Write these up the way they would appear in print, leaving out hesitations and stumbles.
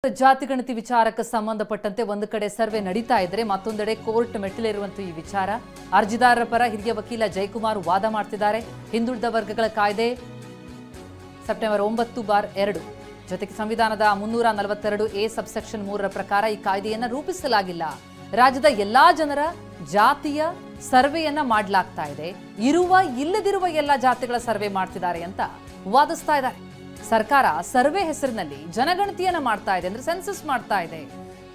ಜಾತಿಗಣತಿ ವಿಚಾರಕ್ಕೆ ಸಂಬಂಧಪಟ್ಟಂತೆ ಒಂದು ಕಡೆ ಸರ್ವೆ ನಡೀತಾ ಇದ್ರೆ ಮತ್ತೊಂದೆಡೆ ಕೋರ್ಟ್ ಮೆಟ್ಟಿಲೇರುವಂತ ಈ ವಿಚಾರ ಅರ್ಜಿದಾರರ ಪರ ಹಿರಿಯ ವಕೀಲ ಜಯಕುಮಾರ್ ವಾದ ಮಾಡ್ತಿದ್ದಾರೆ. ಹಿಂದುಳಿದ ವರ್ಗಗಳ ಕಾಯ್ದೆ ಸೆಪ್ಟೆಂಬರ್ 9/2 ಜೊತೆಗೆ ಸಂವಿಧಾನದ 342A ಸಬ್ಸೆಕ್ಷನ್ 3 ಪ್ರಕಾರ ಈ ಕಾಯ್ದೆಯನ್ನು ರೂಪಿಸಲಾಗಿಲ್ಲ. ರಾಜ್ಯದ ಎಲ್ಲಾ ಜನರ ಜಾತಿಯ ಸರ್ವೆಯನ್ನ ಮಾಡಲಾಗ್ತಾ ಇದೆ. ಇರುವ ಇಲ್ಲದಿರುವ ಎಲ್ಲ ಜಾತಿಗಳ ಸರ್ವೆ ಮಾಡ್ತಿದ್ದಾರೆ ಅಂತ ವಾದಿಸ್ತಾ ಇದ್ದಾರೆ. ಸರ್ಕಾರ ಸರ್ವೆ ಹೆಸರಿನಲ್ಲಿ ಜನಗಣತಿಯನ್ನ ಮಾಡ್ತಾ ಇದೆ, ಅಂದ್ರೆ ಸೆನ್ಸಸ್ ಮಾಡ್ತಾ ಇದೆ.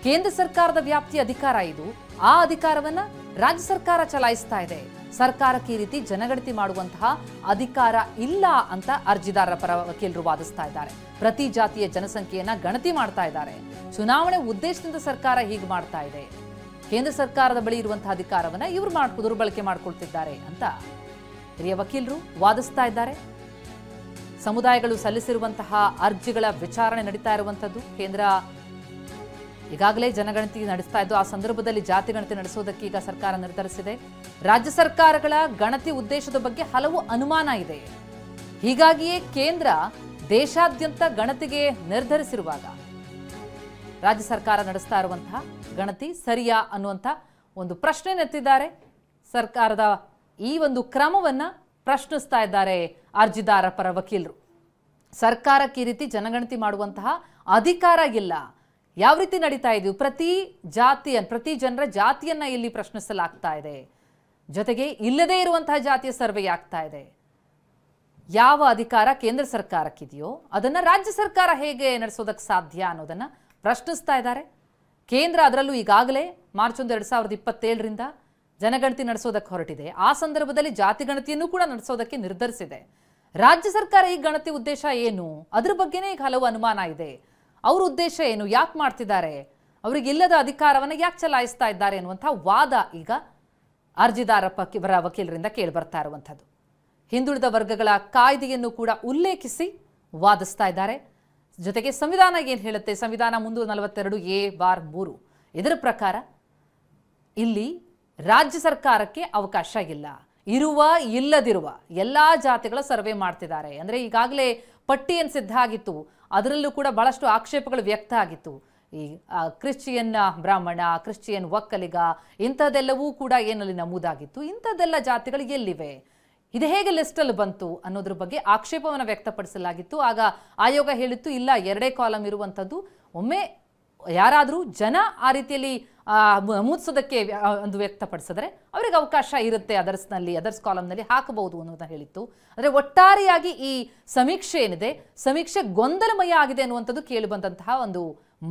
ಕೇಂದ್ರ ಸರ್ಕಾರದ ವ್ಯಾಪ್ತಿಯ ಅಧಿಕಾರ ಇದು. ಆ ಅಧಿಕಾರವನ್ನ ರಾಜ್ಯ ಸರ್ಕಾರ ಚಲಾಯಿಸ್ತಾ ಇದೆ. ಸರ್ಕಾರಕ್ಕೆ ಈ ರೀತಿ ಜನಗಣತಿ ಮಾಡುವಂತಹ ಅಧಿಕಾರ ಇಲ್ಲ ಅಂತ ಅರ್ಜಿದಾರರ ಪರ ವಕೀಲರು ವಾದಿಸ್ತಾ ಇದ್ದಾರೆ. ಪ್ರತಿ ಜಾತಿಯ ಜನಸಂಖ್ಯೆಯನ್ನ ಗಣತಿ ಮಾಡ್ತಾ ಇದ್ದಾರೆ. ಚುನಾವಣೆ ಉದ್ದೇಶದಿಂದ ಸರ್ಕಾರ ಹೀಗೆ ಮಾಡ್ತಾ ಇದೆ. ಕೇಂದ್ರ ಸರ್ಕಾರದ ಬಳಿ ಇರುವಂತಹ ಅಧಿಕಾರವನ್ನ ಇವರು ದುರ್ಬಳಕೆ ಮಾಡ್ಕೊಳ್ತಿದ್ದಾರೆ ಅಂತ ಹಿರಿಯ ವಕೀಲರು ವಾದಿಸ್ತಾ ಇದ್ದಾರೆ. ಸಮುದಾಯಗಳು ಸಲ್ಲಿಸಿರುವಂತಹ ಅರ್ಜಿಗಳ ವಿಚಾರಣೆ ನಡೀತಾ ಇರುವಂತದ್ದು. ಕೇಂದ್ರ ಈಗಾಗಲೇ ಜನಗಣತಿ ನಡೆಸ್ತಾ ಇದ್ದು, ಆ ಸಂದರ್ಭದಲ್ಲಿ ಜಾತಿ ಗಣತಿ ನಡೆಸೋದಕ್ಕೆ ಈಗ ಸರ್ಕಾರ ನಿರ್ಧರಿಸಿದೆ. ರಾಜ್ಯ ಸರ್ಕಾರಗಳ ಗಣತಿ ಉದ್ದೇಶದ ಬಗ್ಗೆ ಹಲವು ಅನುಮಾನ ಇದೆ. ಹೀಗಾಗಿಯೇ ಕೇಂದ್ರ ದೇಶಾದ್ಯಂತ ಗಣತಿಗೆ ನಿರ್ಧರಿಸಿರುವಾಗ ರಾಜ್ಯ ಸರ್ಕಾರ ನಡೆಸ್ತಾ ಇರುವಂತಹ ಗಣತಿ ಸರಿಯಾ ಅನ್ನುವಂಥ ಒಂದು ಪ್ರಶ್ನೆ ಎತ್ತಿದ್ದಾರೆ. ಸರ್ಕಾರದ ಈ ಒಂದು ಕ್ರಮವನ್ನ ಪ್ರಶ್ನಿಸ್ತಾ ಇದ್ದಾರೆ ಅರ್ಜಿದಾರ ಪರ ವಕೀಲರು. ಸರ್ಕಾರಕ್ಕೆ ಈ ರೀತಿ ಜನಗಣತಿ ಮಾಡುವಂತಹ ಅಧಿಕಾರ ಇಲ್ಲ. ಯಾವ ರೀತಿ ನಡೀತಾ ಇದೆಯೋ ಪ್ರತಿ ಜನರ ಜಾತಿಯನ್ನ ಇಲ್ಲಿ ಪ್ರಶ್ನಿಸಲಾಗ್ತಾ ಇದೆ. ಜೊತೆಗೆ ಇಲ್ಲದೇ ಇರುವಂತಹ ಜಾತಿಯ ಸರ್ವೆ ಆಗ್ತಾ ಇದೆ. ಯಾವ ಅಧಿಕಾರ ಕೇಂದ್ರ ಸರ್ಕಾರಕ್ಕಿದೆಯೋ ಅದನ್ನ ರಾಜ್ಯ ಸರ್ಕಾರ ಹೇಗೆ ನಡೆಸೋದಕ್ಕೆ ಸಾಧ್ಯ ಅನ್ನೋದನ್ನ ಪ್ರಶ್ನಿಸ್ತಾ ಇದ್ದಾರೆ. ಕೇಂದ್ರ ಅದರಲ್ಲೂ ಈಗಾಗಲೇ ಮಾರ್ಚ್ 1, 2027ರಿಂದ ಜನಗಣತಿ ನಡೆಸೋದಕ್ಕೆ ಹೊರಟಿದೆ. ಆ ಸಂದರ್ಭದಲ್ಲಿ ಜಾತಿ ಗಣತಿಯನ್ನು ಕೂಡ ನಡೆಸೋದಕ್ಕೆ ನಿರ್ಧರಿಸಿದೆ. ರಾಜ್ಯ ಸರ್ಕಾರ ಈ ಗಣತಿ ಉದ್ದೇಶ ಏನು, ಅದ್ರ ಬಗ್ಗೆನೇ ಈಗ ಹಲವು ಅನುಮಾನ ಇದೆ. ಅವ್ರ ಉದ್ದೇಶ ಏನು, ಯಾಕೆ ಮಾಡ್ತಿದ್ದಾರೆ, ಅವ್ರಿಗೆ ಇಲ್ಲದ ಅಧಿಕಾರವನ್ನು ಯಾಕೆ ಚಲಾಯಿಸ್ತಾ ಇದ್ದಾರೆ ಅನ್ನುವಂಥ ವಾದ ಈಗ ಅರ್ಜಿದಾರ ವಕೀಲರಿಂದ ಕೇಳಿ ಬರ್ತಾ ಇರುವಂಥದ್ದು. ಹಿಂದುಳಿದ ವರ್ಗಗಳ ಕಾಯ್ದೆಯನ್ನು ಕೂಡ ಉಲ್ಲೇಖಿಸಿ ವಾದಿಸ್ತಾ ಇದ್ದಾರೆ. ಜೊತೆಗೆ ಸಂವಿಧಾನ ಏನು ಹೇಳುತ್ತೆ, ಸಂವಿಧಾನ 342A/3 ಇದರ ಪ್ರಕಾರ ಇಲ್ಲಿ ರಾಜ್ಯ ಸರ್ಕಾರಕ್ಕೆ ಅವಕಾಶ ಇಲ್ಲ. ಇರುವ ಇಲ್ಲದಿರುವ ಎಲ್ಲಾ ಜಾತಿಗಳ ಸರ್ವೆ ಮಾಡ್ತಿದ್ದಾರೆ. ಅಂದ್ರೆ ಈಗಾಗಲೇ ಪಟ್ಟಿಯನ್ನು ಸಿದ್ಧ ಆಗಿತ್ತು. ಅದರಲ್ಲೂ ಕೂಡ ಬಹಳಷ್ಟು ಆಕ್ಷೇಪಗಳು ವ್ಯಕ್ತ ಆಗಿತ್ತು. ಈ ಕ್ರಿಶ್ಚಿಯನ್ ಬ್ರಾಹ್ಮಣ, ಕ್ರಿಶ್ಚಿಯನ್ ಒಕ್ಕಲಿಗ ಇಂಥದ್ದೆಲ್ಲವೂ ಕೂಡ ಏನಲ್ಲಿ ನಮೂದಾಗಿತ್ತು. ಇಂಥದ್ದೆಲ್ಲ ಜಾತಿಗಳು ಎಲ್ಲಿವೆ, ಇದು ಹೇಗೆ ಲಿಸ್ಟಲ್ಲಿ ಬಂತು ಅನ್ನೋದ್ರ ಬಗ್ಗೆ ಆಕ್ಷೇಪವನ್ನು ವ್ಯಕ್ತಪಡಿಸಲಾಗಿತ್ತು. ಆಗ ಆಯೋಗ ಹೇಳಿತ್ತು, ಇಲ್ಲ 2 ಕಾಲಮ್ ಇರುವಂಥದ್ದು, ಒಮ್ಮೆ ಯಾರಾದರೂ ಜನ ಆ ರೀತಿಯಲ್ಲಿ ನಮೂದಿಸೋದಕ್ಕೆ ಒಂದು ವ್ಯಕ್ತಪಡಿಸಿದ್ರೆ ಅವರಿಗೆ ಅವಕಾಶ ಇರುತ್ತೆ, ಅದರ್ಸ್ ಕಾಲಮ್ನಲ್ಲಿ ಹಾಕಬಹುದು ಅನ್ನೋದನ್ನ ಹೇಳಿತ್ತು. ಅಂದರೆ ಒಟ್ಟಾರೆಯಾಗಿ ಈ ಸಮೀಕ್ಷೆ ಏನಿದೆ, ಸಮೀಕ್ಷೆ ಗೊಂದಲಮಯ ಆಗಿದೆ ಅನ್ನುವಂಥದ್ದು ಕೇಳಿ ಬಂದಂತಹ ಒಂದು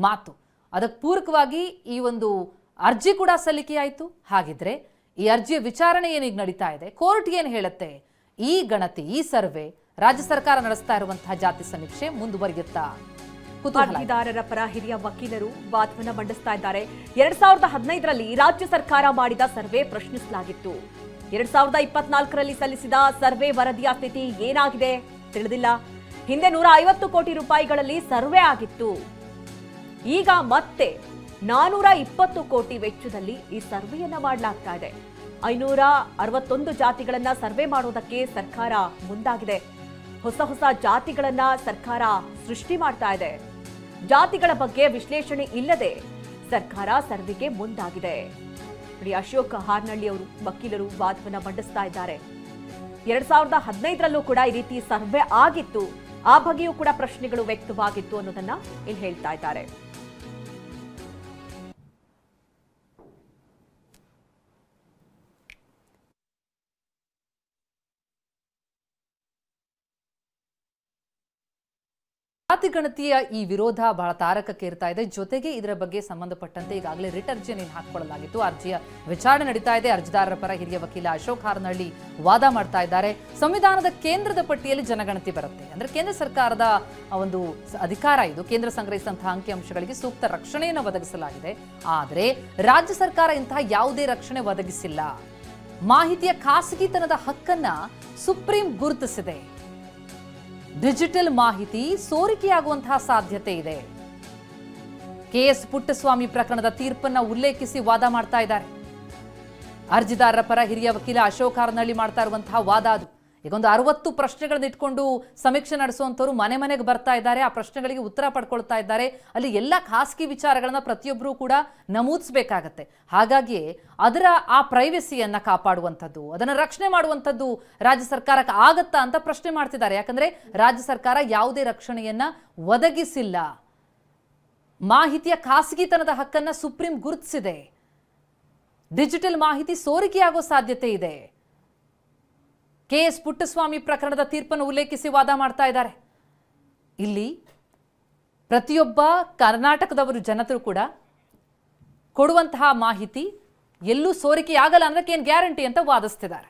ಮಾತು. ಅದಕ್ಕೆ ಪೂರಕವಾಗಿ ಈ ಒಂದು ಅರ್ಜಿ ಕೂಡ ಸಲ್ಲಿಕೆಯಾಯಿತು. ಹಾಗಿದ್ರೆ ಈ ಅರ್ಜಿಯ ವಿಚಾರಣೆ ಏನೀಗ ನಡೀತಾ ಇದೆ, ಕೋರ್ಟ್ ಏನು ಹೇಳುತ್ತೆ, ಈ ಗಣತಿ ಈ ಸರ್ವೆ ರಾಜ್ಯ ಸರ್ಕಾರ ನಡೆಸ್ತಾ ಇರುವಂತಹ ಜಾತಿ ಸಮೀಕ್ಷೆ ಮುಂದುವರಿಯುತ್ತಾ? ಅರ್ಜಿದಾರರ ಪರ ಹಿರಿಯ ವಕೀಲರು ವಾದವನ್ನ ಮಂಡಿಸ್ತಾ ಇದ್ದಾರೆ. 2015ರಲ್ಲಿ ರಾಜ್ಯ ಸರ್ಕಾರ ಮಾಡಿದ ಸರ್ವೆ ಪ್ರಶ್ನಿಸಲಾಗಿತ್ತು. 2024ರಲ್ಲಿ ಸಲ್ಲಿಸಿದ ಸರ್ವೆ ವರದಿಯ ಸ್ಥಿತಿ ಏನಾಗಿದೆ ತಿಳಿದಿಲ್ಲ. ಹಿಂದೆ 150 ಕೋಟಿ ರೂಪಾಯಿಗಳಲ್ಲಿ ಸರ್ವೆ ಆಗಿತ್ತು. ಈಗ ಮತ್ತೆ 420 ಕೋಟಿ ವೆಚ್ಚದಲ್ಲಿ ಈ ಸರ್ವೆಯನ್ನ ಮಾಡಲಾಗ್ತಾ ಇದೆ. 561 ಜಾತಿಗಳನ್ನ ಸರ್ವೆ ಮಾಡೋದಕ್ಕೆ ಸರ್ಕಾರ ಮುಂದಾಗಿದೆ. ಹೊಸ ಜಾತಿಗಳನ್ನ ಸರ್ಕಾರ ಸೃಷ್ಟಿ ಮಾಡ್ತಾ ಇದೆ. ಜಾತಿಗಳ ಬಗ್ಗೆ ವಿಶ್ಲೇಷಣೆ ಇಲ್ಲದೆ ಸರ್ಕಾರ ಸರ್ವೆಗೆ ಮುಂದಾಗಿದೆ. ಅಶೋಕ್ ಹಾರ್ನಳ್ಳಿ ಅವರು ವಕೀಲರು ವಾದವನ್ನ ಮಂಡಿಸ್ತಾ ಇದ್ದಾರೆ. 2015ರಲ್ಲೂ ಕೂಡ ಈ ರೀತಿ ಸರ್ವೆ ಆಗಿತ್ತು, ಆ ಬಗ್ಗೆಯೂ ಕೂಡ ಪ್ರಶ್ನೆಗಳು ವ್ಯಕ್ತವಾಗಿತ್ತು ಅನ್ನೋದನ್ನ ಇಲ್ಲಿ ಹೇಳ್ತಾ ಇದ್ದಾರೆ. ಜಾತಿ ಗಣತಿಯ ಈ ವಿರೋಧ ಬಹಳ ತಾರಕಕ್ಕೆ ಇರ್ತಾ ಇದೆ. ಜೊತೆಗೆ ಇದರ ಬಗ್ಗೆ ಸಂಬಂಧಪಟ್ಟಂತೆ ಈಗಾಗಲೇ ರಿಟ್ ಅರ್ಜಿಯನ್ನು ಹಾಕಿಕೊಳ್ಳಲಾಗಿತ್ತು. ಅರ್ಜಿಯ ವಿಚಾರಣೆ ನಡೀತಾ ಇದೆ. ಅರ್ಜಿದಾರರ ಪರ ಹಿರಿಯ ವಕೀಲ ಅಶೋಕ್ ಹಾರ್ನಳ್ಳಿ ವಾದ ಮಾಡ್ತಾ ಇದ್ದಾರೆ. ಸಂವಿಧಾನದ ಕೇಂದ್ರದ ಪಟ್ಟಿಯಲ್ಲಿ ಜನಗಣತಿ ಬರುತ್ತೆ, ಅಂದ್ರೆ ಕೇಂದ್ರ ಸರ್ಕಾರದ ಒಂದು ಅಧಿಕಾರ ಇದು. ಕೇಂದ್ರ ಸಂಗ್ರಹಿಸಿದಂತಹ ಅಂಕಿಅಂಶಗಳಿಗೆ ಸೂಕ್ತ ರಕ್ಷಣೆಯನ್ನು ಒದಗಿಸಲಾಗಿದೆ. ಆದರೆ ರಾಜ್ಯ ಸರ್ಕಾರ ಇಂತಹ ಯಾವುದೇ ರಕ್ಷಣೆ ಒದಗಿಸಿಲ್ಲ. ಮಾಹಿತಿಯ ಖಾಸಗಿತನದ ಹಕ್ಕನ್ನ ಸುಪ್ರೀಂ ಗುರುತಿಸಿದೆ. ಡಿಜಿಟಲ್ ಮಾಹಿತಿ ಸೋರಿಕೆಯಾಗುವಂತಹ ಸಾಧ್ಯತೆ ಇದೆ. KS ಪುಟ್ಟಸ್ವಾಮಿ ಪ್ರಕರಣದ ತೀರ್ಪನ್ನ ಉಲ್ಲೇಖಿಸಿ ವಾದ ಮಾಡ್ತಾ ಇದ್ದಾರೆ. ಅರ್ಜಿದಾರರ ಪರ ಹಿರಿಯ ವಕೀಲ ಅಶೋಕ್ ಹಾರ್ನಳ್ಳಿ ಮಾಡ್ತಾ ಇರುವಂತಹ ವಾದ ಅದು. ಈಗ ಒಂದು 60 ಪ್ರಶ್ನೆಗಳನ್ನ ಇಟ್ಕೊಂಡು ಸಮೀಕ್ಷೆ ನಡೆಸುವಂಥವ್ರು ಮನೆ ಮನೆಗೆ ಬರ್ತಾ ಇದ್ದಾರೆ, ಆ ಪ್ರಶ್ನೆಗಳಿಗೆ ಉತ್ತರ ಪಡ್ಕೊಳ್ತಾ ಇದ್ದಾರೆ. ಅಲ್ಲಿ ಎಲ್ಲ ಖಾಸಗಿ ವಿಚಾರಗಳನ್ನ ಪ್ರತಿಯೊಬ್ಬರು ಕೂಡ ನಮೂದಿಸಬೇಕಾಗತ್ತೆ. ಹಾಗಾಗಿ ಅದರ ಆ ಪ್ರೈವಸಿಯನ್ನ ಕಾಪಾಡುವಂಥದ್ದು, ಅದನ್ನು ರಕ್ಷಣೆ ಮಾಡುವಂಥದ್ದು ರಾಜ್ಯ ಸರ್ಕಾರಕ್ಕೆ ಆಗತ್ತಾ ಅಂತ ಪ್ರಶ್ನೆ ಮಾಡ್ತಿದ್ದಾರೆ. ಯಾಕಂದ್ರೆ ರಾಜ್ಯ ಸರ್ಕಾರ ಯಾವುದೇ ರಕ್ಷಣೆಯನ್ನ ಒದಗಿಸಿಲ್ಲ. ಮಾಹಿತಿಯ ಖಾಸಗಿತನದ ಹಕ್ಕನ್ನ ಸುಪ್ರೀಂ ಗುರುತಿಸಿದೆ. ಡಿಜಿಟಲ್ ಮಾಹಿತಿ ಸೋರಿಕೆಯಾಗೋ ಸಾಧ್ಯತೆ ಇದೆ. KS ಪುಟ್ಟಸ್ವಾಮಿ ಪ್ರಕರಣದ ತೀರ್ಪನ್ನು ಉಲ್ಲೇಖಿಸಿ ವಾದ ಮಾಡ್ತಾ ಇದ್ದಾರೆ. ಇಲ್ಲಿ ಪ್ರತಿಯೊಬ್ಬ ಕರ್ನಾಟಕದವರು ಜನರು ಕೂಡ ಕೊಡುವಂತಹ ಮಾಹಿತಿ ಎಲ್ಲೂ ಸೋರಿಕೆಯಾಗಲ್ಲ ಅನ್ನೋಕೆ ಏನು ಗ್ಯಾರಂಟಿ ಅಂತ ವಾದಿಸ್ತಿದ್ದಾರೆ.